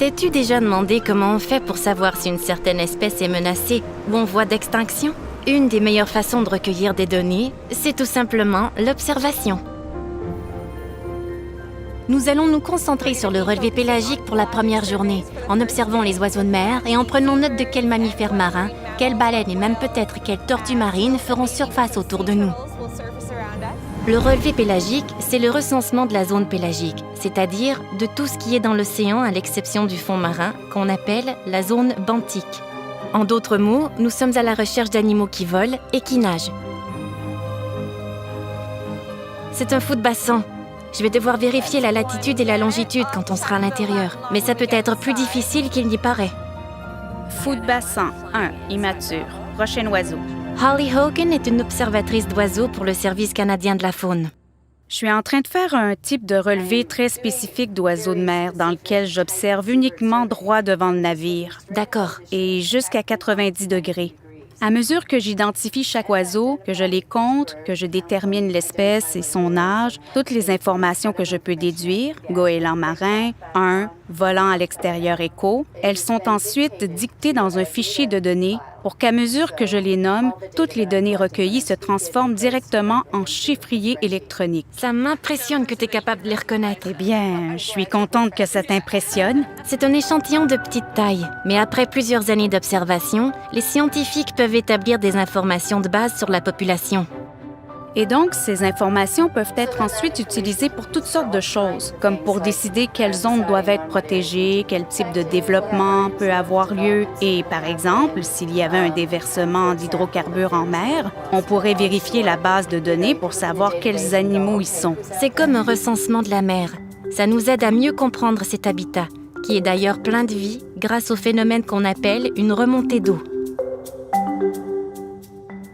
T'es-tu déjà demandé comment on fait pour savoir si une certaine espèce est menacée ou en voie d'extinction? Une des meilleures façons de recueillir des données, c'est tout simplement l'observation. Nous allons nous concentrer sur le relevé pélagique pour la première journée, en observant les oiseaux de mer et en prenant note de quels mammifères marins, quelles baleines et même peut-être quelles tortues marines feront surface autour de nous. Le relevé pélagique, c'est le recensement de la zone pélagique, c'est-à-dire de tout ce qui est dans l'océan à l'exception du fond marin, qu'on appelle la zone benthique. En d'autres mots, nous sommes à la recherche d'animaux qui volent et qui nagent. C'est un fou de bassin. Je vais devoir vérifier la latitude et la longitude quand on sera à l'intérieur, mais ça peut être plus difficile qu'il n'y paraît. Fou de bassin 1, immature. Prochain oiseau. Holly Hogan est une observatrice d'oiseaux pour le Service canadien de la faune. Je suis en train de faire un type de relevé très spécifique d'oiseaux de mer dans lequel j'observe uniquement droit devant le navire. D'accord. Et jusqu'à 90 degrés. À mesure que j'identifie chaque oiseau, que je les compte, que je détermine l'espèce et son âge, toutes les informations que je peux déduire, goéland marin, 1, volant à l'extérieur écho, elles sont ensuite dictées dans un fichier de données pour qu'à mesure que je les nomme, toutes les données recueillies se transforment directement en chiffrier électronique. Ça m'impressionne que tu es capable de les reconnaître. Eh bien, je suis contente que ça t'impressionne. C'est un échantillon de petite taille, mais après plusieurs années d'observation, les scientifiques peuvent établir des informations de base sur la population. Et donc, ces informations peuvent être ensuite utilisées pour toutes sortes de choses, comme pour décider quelles zones doivent être protégées, quel type de développement peut avoir lieu. Et par exemple, s'il y avait un déversement d'hydrocarbures en mer, on pourrait vérifier la base de données pour savoir quels animaux y sont. C'est comme un recensement de la mer. Ça nous aide à mieux comprendre cet habitat, qui est d'ailleurs plein de vie grâce au phénomène qu'on appelle une remontée d'eau.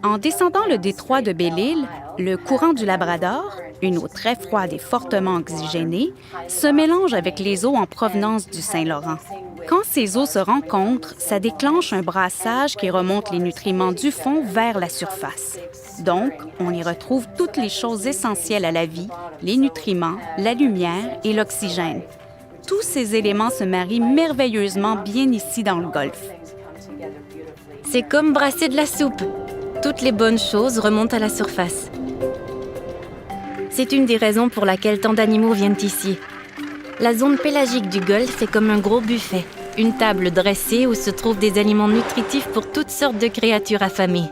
En descendant le détroit de Belle-Île, le courant du Labrador, une eau très froide et fortement oxygénée, se mélange avec les eaux en provenance du Saint-Laurent. Quand ces eaux se rencontrent, ça déclenche un brassage qui remonte les nutriments du fond vers la surface. Donc, on y retrouve toutes les choses essentielles à la vie, les nutriments, la lumière et l'oxygène. Tous ces éléments se marient merveilleusement bien ici dans le golfe. C'est comme brasser de la soupe. Toutes les bonnes choses remontent à la surface. C'est une des raisons pour laquelle tant d'animaux viennent ici. La zone pélagique du golfe est comme un gros buffet, une table dressée où se trouvent des aliments nutritifs pour toutes sortes de créatures affamées.